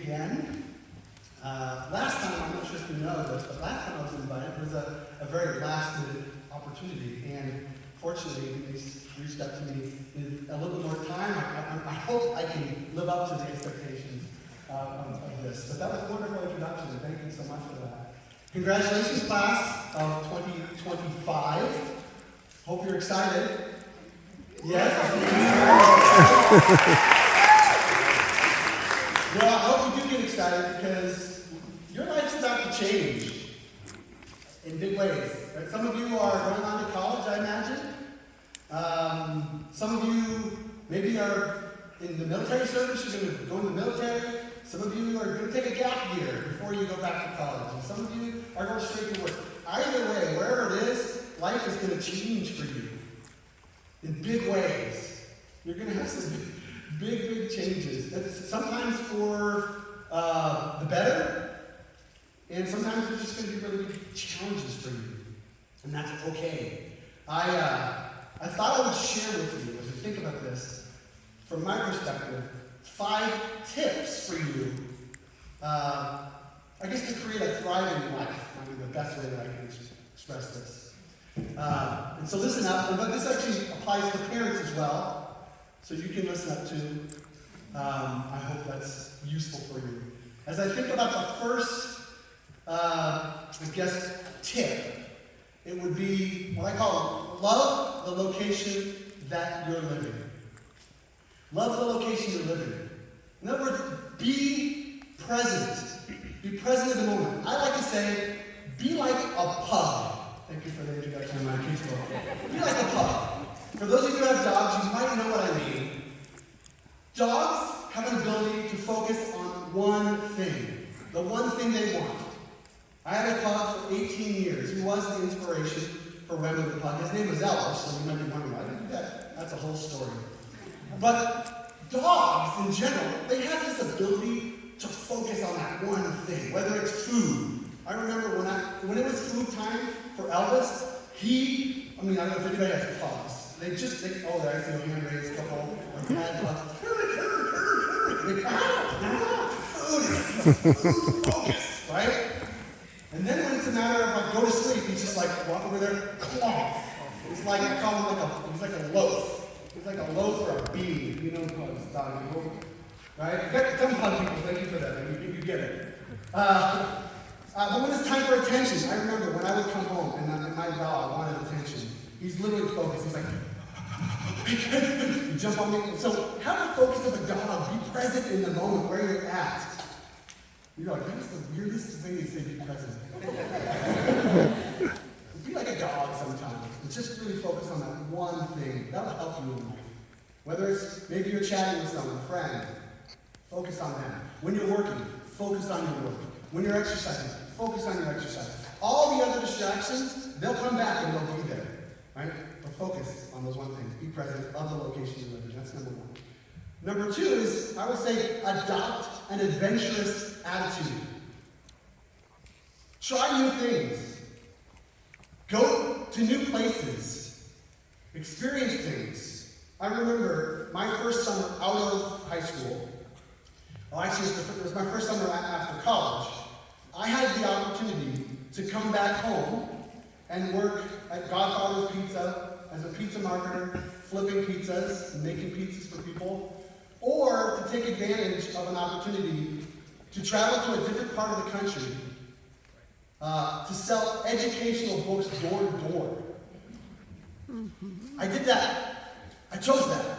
again. Last time, I'm not sure if you know this, but last time I was invited was a very last-minute opportunity, and fortunately, Denise reached out to me with a little bit more time. I hope I can live up to the expectations of this. But that was a wonderful introduction, and thank you so much for that. Congratulations, class of 2025. Hope you're excited. Yes? Well, I hope you do get excited because your life's about to change in big ways. Right? Some of you are going on to college, I imagine. Some of you maybe are in the military service, you're going to go in the military. Some of you are going to take a gap year before you go back to college. And some of you are going straight to work. Either way, wherever it is, life is going to change for you in big ways. You're going to have some big changes. Sometimes for the better, and sometimes there's just going to be really big challenges for you. And that's okay. I thought I would share with you, as you think about this, from my perspective, 5 tips for you, I guess, to create a thriving life. I mean, the best way that I can express this. And so listen up, but this actually applies to parents as well, so you can listen up too. I hope that's useful for you. As I think about the first, tip, it would be what I call love the location that you're living. Love the location you're living in. In other words, be present. Be present in the moment. I like to say, be like a pug. Thank you for the introduction of my kids' book. Be like a pug. For those of you who have dogs, you might know what I mean. Dogs have an ability to focus on one thing. The one thing they want. I had a pug for 18 years. He was the inspiration for Remy the pug. His name was Elvis, so you might be wondering why I did that. That's a whole story. But dogs, in general, they have this ability to focus on that one thing, whether it's food. I remember when it was food time for Elvis, I don't know if anybody has pugs. There's the hand raised couple of mad pugs. Food focus, right? And then when it's a matter of go to sleep, he's just walk over there, clomp. It's like, I call him he's like a loaf. He's like a loaf or a bean. You know pugs, dog. Right? Some pug people, thank you for that. You get it. But when it's time for attention, I remember when I would come home and my dog wanted attention. He's literally focused. He's like, you jump on me. So have the focus of a dog. Be present in the moment where you're at. You're like, that's the weirdest thing to say, be present. Be like a dog sometimes. And just really focus on that one thing. That'll help you in life. Whether it's maybe you're chatting with someone, a friend, focus on them. When you're working, focus on your work. When you're exercising, focus on your exercise. All the other distractions, they'll come back and they'll be there. Right? But focus on those one things. Be present of the location you live in. That's number 1. Number 2 is, I would say, adopt an adventurous attitude. Try new things. Go to new places. Experience things. I remember my first summer out of high school. Well, actually, it was my first summer after college. I had the opportunity to come back home and work at Godfather's Pizza as a pizza marketer, flipping pizzas and making pizzas for people. Or to take advantage of an opportunity to travel to a different part of the country to sell educational books door to door. I did that. I chose that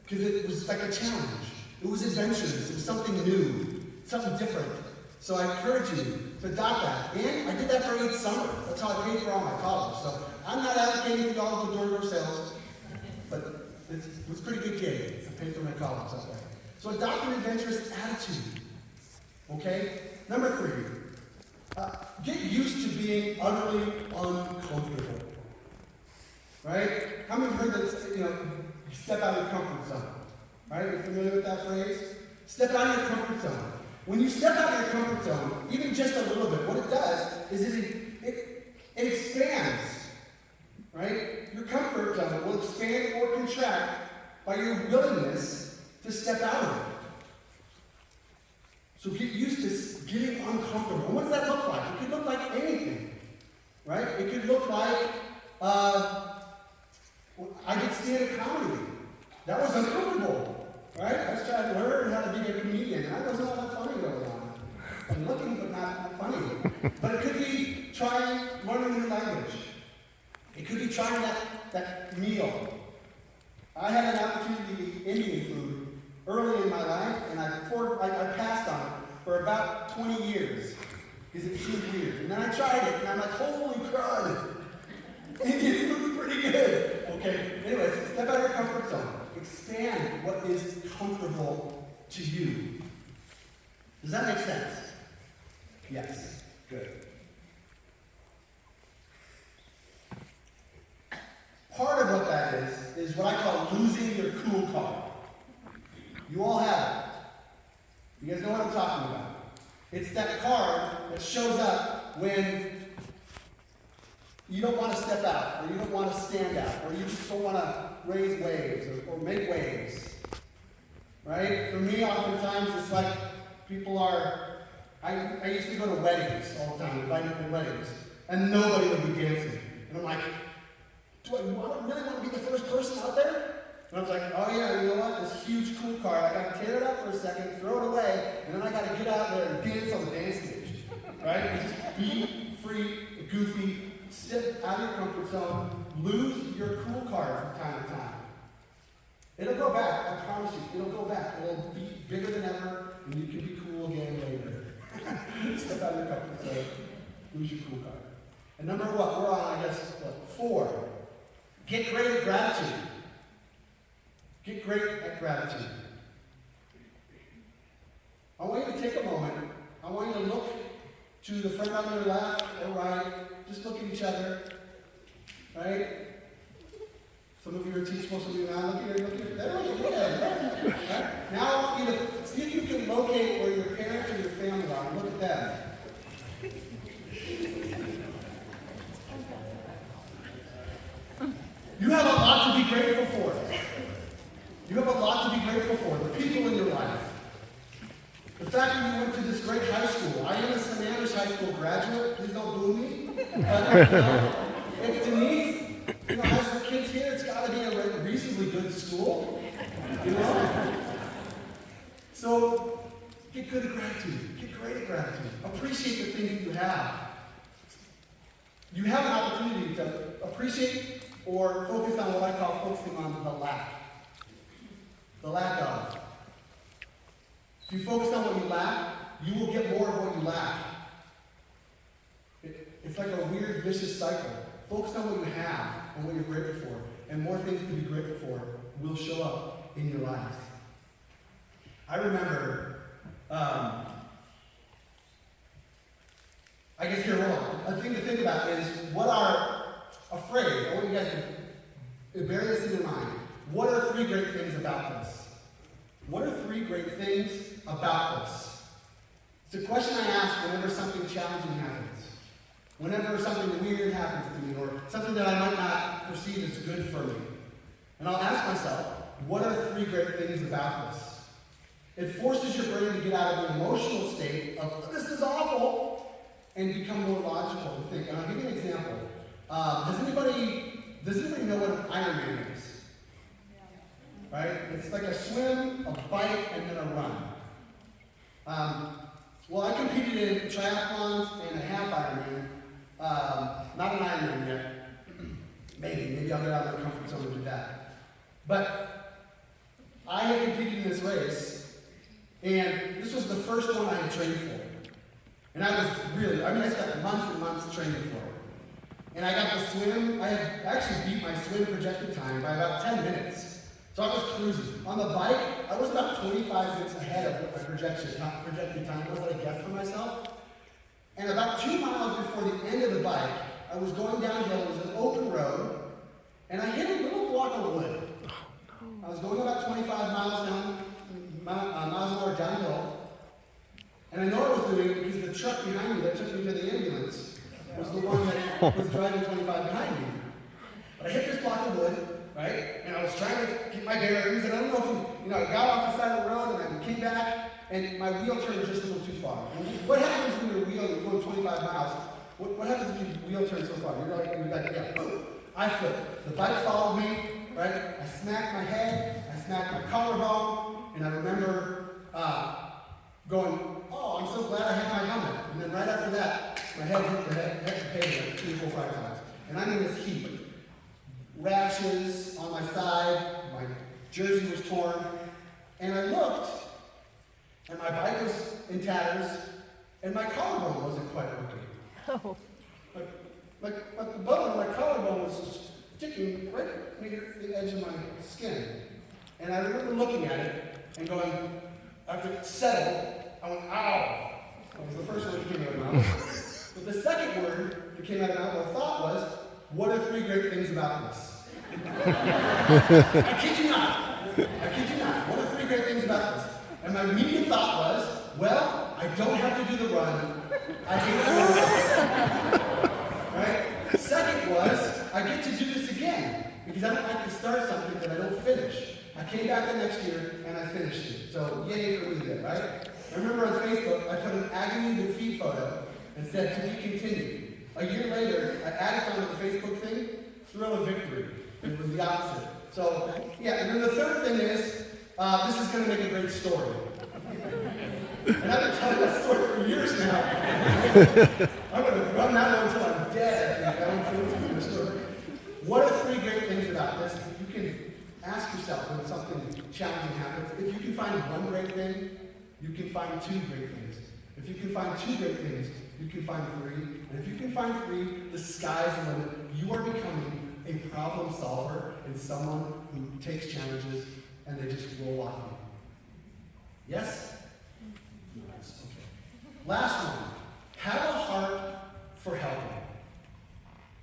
because it was like a challenge. It was adventurous. It was something new, something different. So I encourage you to adopt that. And I did that for 8 summers. That's how I paid for all my college. So I'm not advocating for y'all to do door-to-door sales, but it was a pretty good gig. I paid for my college that way. So adopt an adventurous attitude. Okay? Number 3, get used to being utterly uncomfortable. Right? How many have heard that, you step out of your comfort zone? Right? Are you familiar with that phrase? Step out of your comfort zone. When you step out of your comfort zone, even just a little bit, what it does is it expands. Right? Your comfort zone will expand or contract by your willingness to step out of it. So get used to getting uncomfortable. And what does that look like? It could look like anything, right? It could look like, I did stand-up comedy. That was uncomfortable, right? I was trying to learn how to be a comedian, and I wasn't all that funny early on. I'm looking, but not funny. But it could be trying, learning a new language. It could be trying that meal. I had an opportunity to eat Indian food early in my life, and I passed on it for about 20 years because it seemed weird. And then I tried it, and I'm like, holy crud! Indian food's pretty good. Okay, anyways, step out of your comfort zone. Expand what is comfortable to you. Does that make sense? Yes. Good. Part of what that is what I call losing your cool card. You all have it. You guys know what I'm talking about. It's that card that shows up when you don't want to step out, or you don't want to stand out, or you just don't want to raise waves or make waves. Right? For me, oftentimes, it's like people are. I used to go to weddings all the time, invited to weddings, and nobody would be dancing. And I'm like, do I really want to be the first person out there? And I was like, oh yeah, you know what? This huge cool card, I got to tear it up for a second, throw it away, and then I got to get out there and dance on the dance stage. Right? And just be free, goofy, step out of your comfort zone, lose your cool card from time to time. It'll go back, I promise you, it'll go back. It'll be bigger than ever, and you can be cool again later. Step out of your comfort zone, lose your cool card. And number what? We're on, I guess, 4. Get great at gratitude. Get great at gratitude. I want you to take a moment. I want you to look to the friend on your left or right. Just look at each other. Right? Some of you are teachable, some of you are not. Look at it. There we go. Right? Now I want you to see if you can locate where your parents or your family are. Look at them. You have a lot to be grateful for. You have a lot to be grateful for. The people in your life. The fact that you went to this great high school. I am a Sammamish High School graduate. Please don't boo me. If Denise, has her kids here, it's got to be a reasonably good school. So, get good at gratitude. Get great at gratitude. Appreciate the things that you have. You have an opportunity to appreciate or focus on what I call focusing on the lack. The lack of. If you focus on what you lack, you will get more of what you lack. It's like a weird, vicious cycle. Focus on what you have and what you're grateful for, and more things to be grateful for will show up in your life. I remember, I guess here, hold on. A thing to think about is what are a phrase. I want you guys to bear this in your mind. What are 3 great things about this? What are 3 great things about this? It's a question I ask whenever something challenging happens. Whenever something weird happens to me, or something that I might not perceive as good for me. And I'll ask myself, what are 3 great things about this? It forces your brain to get out of the emotional state of, this is awful, and become more logical and think. And I'll give you an example. Does anybody know what an Ironman is? Right? It's like a swim, a bike, and then a run. Well, I competed in triathlons and a half Ironman. Not an Ironman yet. Maybe I'll get out of my comfort zone and do that. But I had competed in this race, and this was the first one I had trained for. And I spent months and months training for it. And I got to swim. I had actually beat my swim projected time by about 10 minutes. So I was cruising. On the bike, I was about 25 minutes ahead of what my projected time was that I guessed for myself. And about 2 miles before the end of the bike, I was going downhill. It was an open road, and I hit a little block of wood. I was going about 25 miles an hour downhill, and I know what I was doing because the truck behind me that took me to the ambulance was the one that was driving 25 behind me. But I hit this block of wood, right? And I was trying to get my bearings, and I don't know if I got off the side of the road, and I came back, and my wheel turned just a little too far. And what happens when your wheel is going 25 miles? What happens if your wheel turns so far? You're like, yeah, boom. I flipped. The bike followed me, right? I smacked my head, I smacked my collarbone, and I remember going, oh, I'm so glad I had my helmet. And then right after that, my head hit the pavement like 3, 4, 5 times. And I'm in this heap. Rashes on my side, my jersey was torn, and I looked, and my bike was in tatters, and my collarbone wasn't quite working. Oh. Like the bone of my collarbone was sticking right near the edge of my skin. And I remember looking at it and going, after it settled, I went, ow. That was the first word that came out of my mouth. But the second word that came out of my mouth, the thought was, what are 3 great things about this? I kid you not. What are 3 great things about this? And my immediate thought was, well, I don't have to do the run. I hate the run. Right? Second was, I get to do this again. Because I don't like to start something that I don't finish. I came back the next year and I finished it. So yay for me there, right? I remember on Facebook, I put an agony defeat photo and said, to be continued. A year later, I added onto the Facebook thing, thrill of victory. It was the opposite. So, yeah, and then the third thing is, this is going to make a great story. And I've been telling that story for years now. I'm going to run that one until I'm dead. I don't feel it's a story. What are 3 great things about this? You can ask yourself when something challenging happens. If you can find 1 great thing, you can find 2 great things. If you can find 2 great things, you can find 3. And if you can find 3, the sky's the limit. You are becoming a problem solver and someone who takes challenges and they just roll off you. Yes? Yes. Okay. Last one. Have a heart for helping.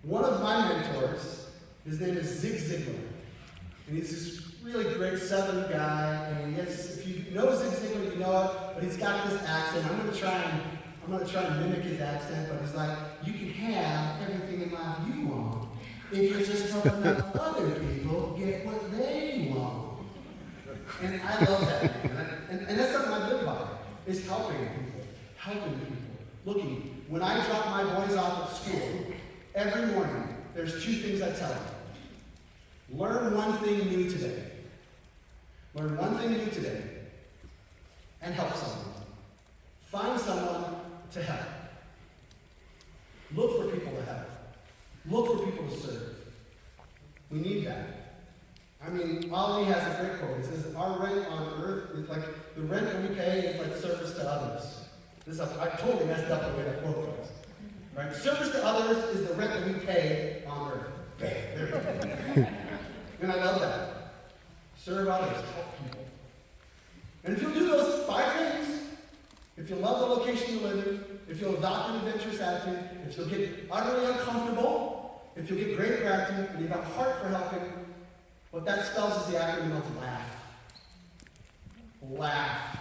One of my mentors, his name is Zig Ziglar. And he's this really great Southern guy. And he has, if you know Zig Ziglar, you know it. But he's got this accent. I'm going to try and mimic his accent. But he's like, you can have everything in life you want if you just help enough other people get what they want. And I love that, man. And that's something I live by, is helping people. Looking, when I drop my boys off at school, every morning, there's 2 things I tell them. Learn 1 thing new today. Learn 1 thing new today. And help someone. Find someone to help. Look for people to help. Look for people to serve. We need that. I mean, Ali has a great quote. It says, our rent on earth is like, the rent that we pay is like service to others. I totally messed up the way that quote goes. Right? Service to others is the rent that we pay on earth. Bam, there we go. And I love that. Serve others, help people. And if you'll do those 5 things, if you love the location you live in, if you'll adopt an adventurous attitude, if you'll get utterly uncomfortable, if you'll get great gratitude, and you've got a heart for helping, what that spells is the acronym of laugh. Laugh.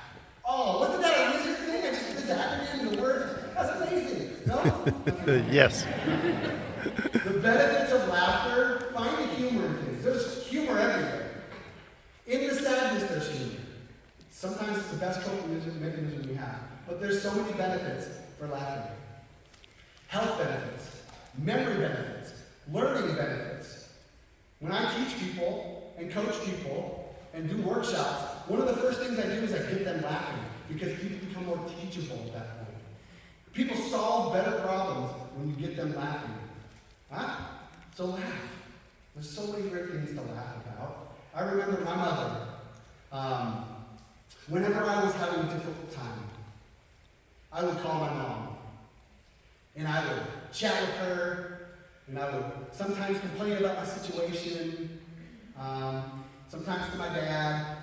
Oh, wasn't that a wizard thing? I just did this acronym and the words. That's amazing. No? Yes. The benefits of laughter, find the humor in things. There's humor everywhere. In the sadness, there's humor. Sometimes it's the best coping mechanism we have. But there's so many benefits for laughing. Health benefits, memory benefits, learning benefits. When I teach people and coach people and do workshops, one of the first things I do is I get them laughing because people become more teachable at that point. People solve better problems when you get them laughing. Huh? So laugh. There's so many great things to laugh about. I remember my mother, whenever I was having a difficult time, I would call my mom. And I would chat with her, and I would sometimes complain about my situation, sometimes to my dad.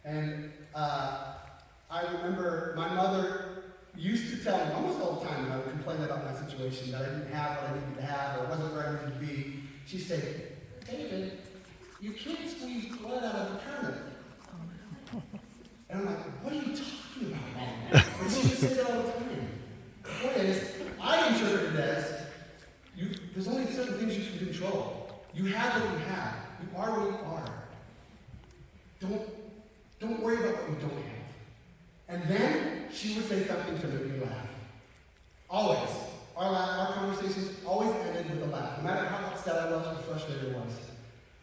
And I remember my mother used to tell me almost all the time when I would complain about my situation, that I didn't have what I needed to have, or I wasn't where I needed to be. She'd say, David, you can't squeeze blood out of a turnip. And I'm like, what are you talking about, Mom? And she would say that all the time. The point is, I interpret it as, there's only certain things you can control. You have what you have. You are what you are. Don't worry about what you don't have. And she would say something to make me laugh. Always. Our conversations always ended with a laugh, no matter how upset I was or frustrated I was.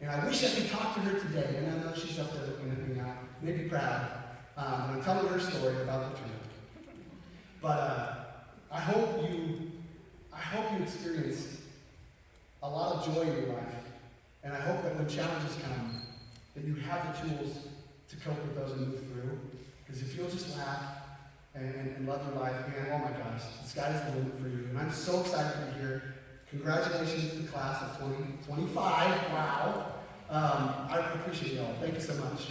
And I wish I could talk to her today, and I know she's up there looking at me now, maybe proud. And I'm telling her story about the trip. But I hope you experience a lot of joy in your life. And I hope that when challenges come, that you have the tools to cope with those and move through. Because if you'll just laugh and love your life, man, oh my gosh, the sky's the limit for you. And I'm so excited to be here. Congratulations to the class of 2025. Wow. I appreciate you all. Thank you so much.